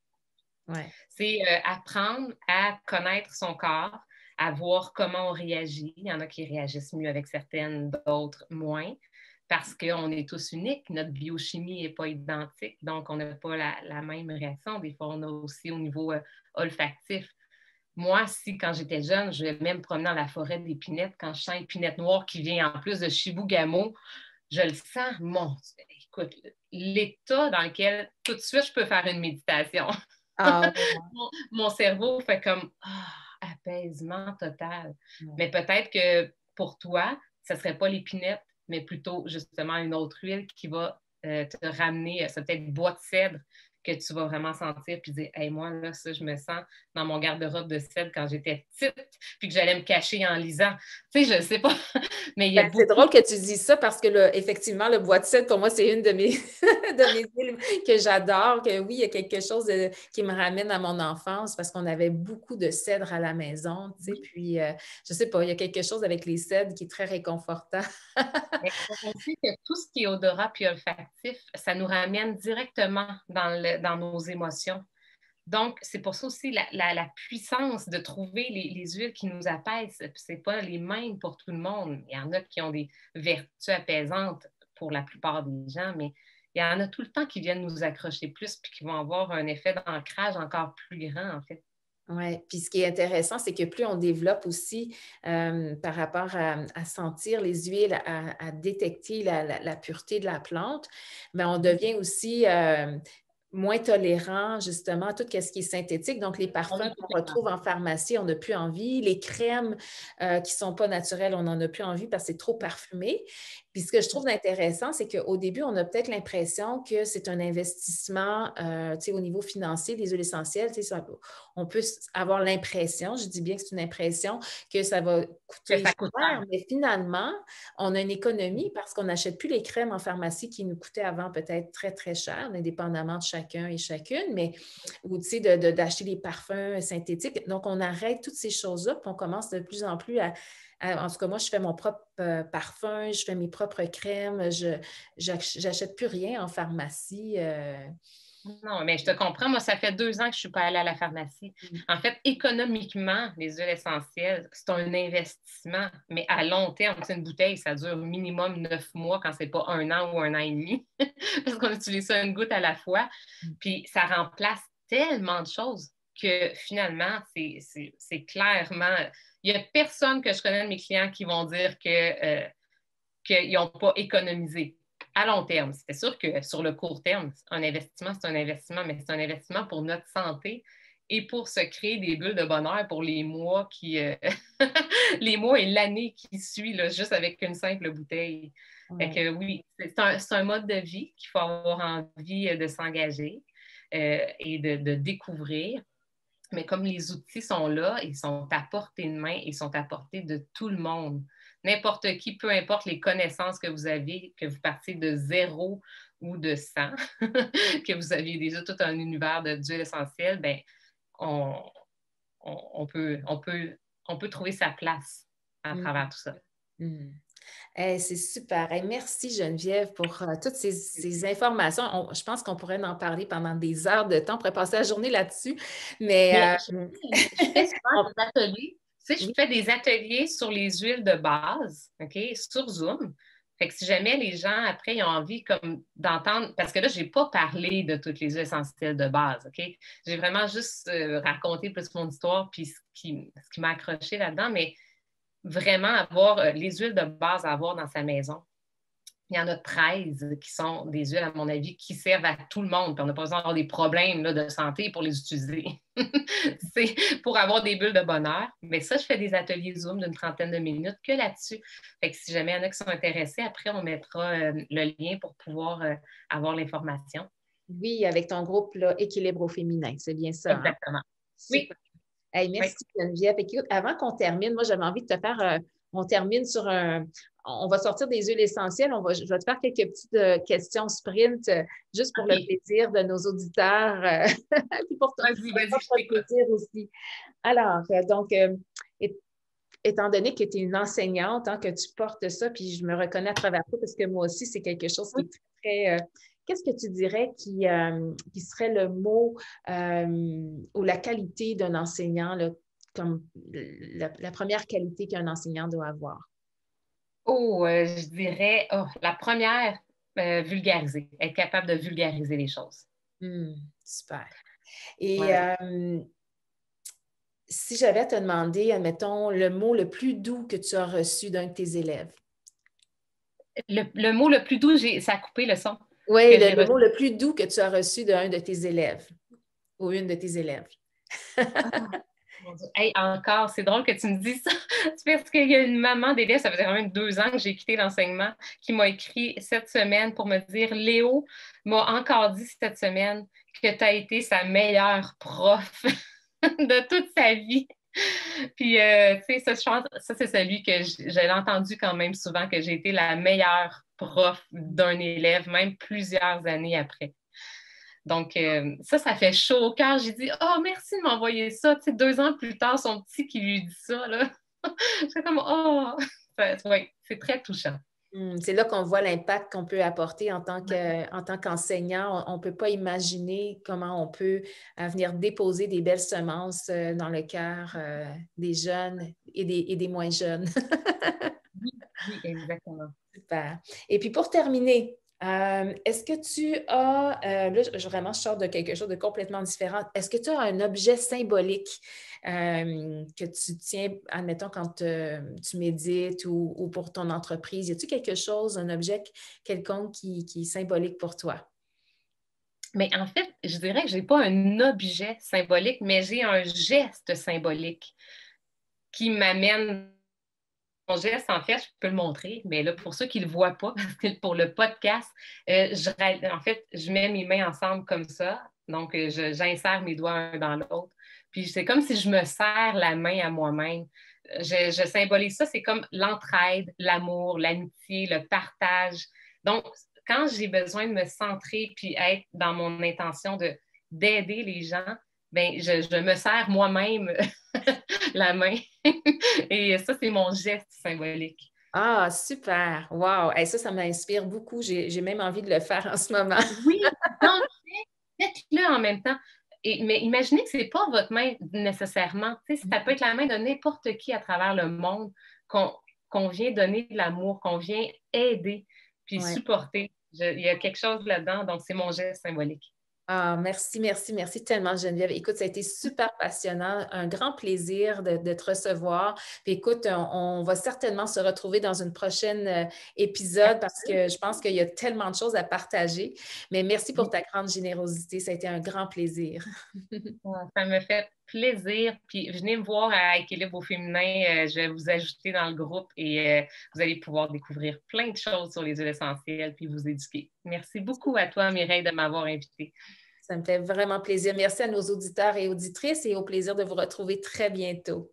Ouais. C'est apprendre à connaître son corps, à voir comment on réagit. Il y en a qui réagissent mieux avec certaines, d'autres moins, parce qu'on est tous uniques. Notre biochimie n'est pas identique, donc on n'a pas la même réaction. Des fois, on a aussi au niveau olfactif. Moi, quand j'étais jeune, je vais même promener dans la forêt d'épinettes. Quand je sens épinette noire qui vient en plus de Chibougamau, je le sens. Écoute, l'état dans lequel tout de suite je peux faire une méditation. Mon cerveau fait comme apaisement total. Mais peut-être que pour toi, ce ne serait pas l'épinette, mais plutôt justement une autre huile qui va te ramener, ça peut-être bois de cèdre que tu vas vraiment sentir puis dire, hey, moi, là, ça, je me sens dans mon garde-robe de cèdre quand j'étais petite, puis que j'allais me cacher en lisant. Tu sais, je ne sais pas, mais il y a C'est beaucoup. drôle que tu dises ça parce que là, effectivement, le bois de cèdre, pour moi, c'est une de mes, de mes huiles que j'adore. Que oui, il y a quelque chose qui me ramène à mon enfance parce qu'on avait beaucoup de cèdre à la maison. Tu sais, puis, je ne sais pas, il y a quelque chose avec les cèdres qui est très réconfortant. On sait que tout ce qui est odorat puis olfactif, ça nous ramène directement dans nos émotions. Donc, c'est pour ça aussi la puissance de trouver les huiles qui nous apaisent. Ce n'est pas les mêmes pour tout le monde. Il y en a qui ont des vertus apaisantes pour la plupart des gens, mais il y en a tout le temps qui viennent nous accrocher plus puis qui vont avoir un effet d'ancrage encore plus grand, en fait. Oui, puis ce qui est intéressant, c'est que plus on développe aussi par rapport à sentir les huiles, à détecter la pureté de la plante, mais on devient aussi moins tolérant justement à tout ce qui est synthétique. Donc, les parfums qu'on retrouve en pharmacie, on n'a plus envie. Les crèmes qui ne sont pas naturelles, on n'en a plus envie parce que c'est trop parfumé. Puis ce que je trouve intéressant, c'est qu'au début, on a peut-être l'impression que c'est un investissement au niveau financier des huiles essentielles. On peut avoir l'impression, je dis bien que c'est une impression, que ça va coûter cher, mais finalement, on a une économie parce qu'on n'achète plus les crèmes en pharmacie qui nous coûtaient avant peut-être très, très cher, indépendamment de chacun et chacune, mais ou d'acheter des parfums synthétiques. Donc, on arrête toutes ces choses-là, puis on commence de plus en plus en tout cas, moi, je fais mon propre parfum, je fais mes propres crèmes, je n'achète plus rien en pharmacie. Non, mais je te comprends. Moi, ça fait 2 ans que je ne suis pas allée à la pharmacie. En fait, économiquement, les huiles essentielles, c'est un investissement, mais à long terme, c'est une bouteille, ça dure minimum 9 mois quand ce n'est pas 1 an ou 1 an et demi, parce qu'on utilise ça une goutte à la fois. Puis ça remplace tellement de choses que finalement, c'est clairement... Il n'y a personne que je connais de mes clients qui vont dire qu'ils n'ont pas économisé à long terme. C'est sûr que sur le court terme, un investissement, c'est un investissement, mais c'est un investissement pour notre santé et pour se créer des bulles de bonheur pour les mois les mois et l'année qui suit, là, juste avec une simple bouteille. Ouais. Fait que oui, c'est un mode de vie qu'il faut avoir envie de s'engager et de découvrir. Mais comme les outils sont là, ils sont à portée de main, ils sont à portée de tout le monde. N'importe qui, peu importe les connaissances que vous avez, que vous partiez de 0 ou de 100, que vous aviez déjà tout un univers d'huile essentielle, ben, on peut trouver sa place à travers tout ça. Hey, c'est super. Hey, merci Geneviève pour toutes ces informations. Je pense qu'on pourrait en parler pendant des heures de temps. On pourrait passer la journée là-dessus. Mais je fais souvent des ateliers. Tu sais, je fais des ateliers sur les huiles de base, OK, sur Zoom. Fait que si jamais les gens, après, ils ont envie comme d'entendre, parce que là, je n'ai pas parlé de toutes les huiles essentielles de base, OK? J'ai vraiment juste raconté plus mon histoire puis ce qui m'a accroché là-dedans, mais vraiment avoir les huiles de base à avoir dans sa maison. Il y en a 13 qui sont des huiles, à mon avis, qui servent à tout le monde. Puis on n'a pas besoin d'avoir des problèmes là, de santé pour les utiliser. C'est pour avoir des bulles de bonheur. Mais ça, je fais des ateliers Zoom d'une 30aine de minutes que là-dessus. Fait que si jamais il y en a qui sont intéressés, après, on mettra le lien pour pouvoir avoir l'information. Oui, avec ton groupe là, Équilibre au féminin. C'est bien ça. Exactement. Hein? Oui. Hey, merci Geneviève. Écoute, avant qu'on termine, moi, j'avais envie de te faire... on termine sur on va sortir des huiles essentielles. Je vais te faire quelques petites questions sprint juste pour le plaisir de nos auditeurs. Puis pour ton plaisir aussi. Alors, donc, étant donné que tu es une enseignante, hein, que tu portes ça, puis je me reconnais à travers toi parce que moi aussi, c'est quelque chose qui est très... Qu'est-ce que tu dirais qui serait le mot ou la qualité d'un enseignant, là, comme la première qualité qu'un enseignant doit avoir? Je dirais, la première, vulgariser, être capable de vulgariser les choses. Super. Et si j'avais à te demander, admettons, le mot le plus doux que tu as reçu d'un de tes élèves? Le mot le plus doux, ça a coupé le son. Oui, le mot le plus doux que tu as reçu d'un de tes élèves ou une de tes élèves. Mon Dieu. Hey, encore, c'est drôle que tu me dises ça. C'est parce qu'il y a une maman d'élève, ça faisait quand même 2 ans que j'ai quitté l'enseignement, qui m'a écrit cette semaine pour me dire Léo m'a encore dit cette semaine que tu as été sa meilleure prof de toute sa vie. Puis, tu sais, ça c'est celui que j'ai entendu quand même souvent, que j'ai été la meilleure prof d'un élève, même plusieurs années après. Donc, ça fait chaud au cœur. J'ai dit, oh, merci de m'envoyer ça. Tu sais, 2 ans plus tard, son petit qui lui dit ça, là. C'est comme, oh, oui, c'est très touchant. C'est là qu'on voit l'impact qu'on peut apporter en tant qu'enseignant. On ne peut pas imaginer comment on peut venir déposer des belles semences dans le cœur des jeunes et des moins jeunes. Oui, oui, exactement. Super. Et puis pour terminer, est-ce que tu as, là vraiment je sors de quelque chose de complètement différent, est-ce que tu as un objet symbolique que tu tiens, admettons, quand tu médites ou pour ton entreprise? Y a-t-il quelque chose, un objet quelconque qui est symbolique pour toi? Mais en fait, je dirais que je n'ai pas un objet symbolique, mais j'ai un geste symbolique qui m'amène. Mon geste, en fait, je peux le montrer, mais là, pour ceux qui ne le voient pas, parce que pour le podcast, en fait, je mets mes mains ensemble comme ça. Donc, j'insère mes doigts un dans l'autre. Puis, c'est comme si je me serre la main à moi-même. Je symbolise ça, c'est comme l'entraide, l'amour, l'amitié, le partage. Donc, quand j'ai besoin de me centrer puis être dans mon intention d'aider les gens, ben, je me serre moi-même la main. Et ça, c'est mon geste symbolique. Ah, super! Wow! Hey, ça m'inspire beaucoup. J'ai même envie de le faire en ce moment. Oui, donc, faites-le en même temps. Mais imaginez que ce n'est pas votre main nécessairement. Tu sais, ça peut être la main de n'importe qui à travers le monde qu'on vient donner de l'amour, qu'on vient aider puis Ouais. supporter. Il y a quelque chose là-dedans, donc c'est mon geste symbolique. Ah, merci, merci, merci tellement, Geneviève. Écoute, ça a été super passionnant, un grand plaisir de te recevoir. Puis écoute, on va certainement se retrouver dans une prochaine épisode parce que je pense qu'il y a tellement de choses à partager. Mais merci pour ta grande générosité. Ça a été un grand plaisir. Ça me fait plaisir. Puis venez me voir à Équilibre au féminin. Je vais vous ajouter dans le groupe et vous allez pouvoir découvrir plein de choses sur les huiles essentielles puis vous éduquer. Merci beaucoup à toi, Mireille, de m'avoir invitée. Ça me fait vraiment plaisir. Merci à nos auditeurs et auditrices et au plaisir de vous retrouver très bientôt.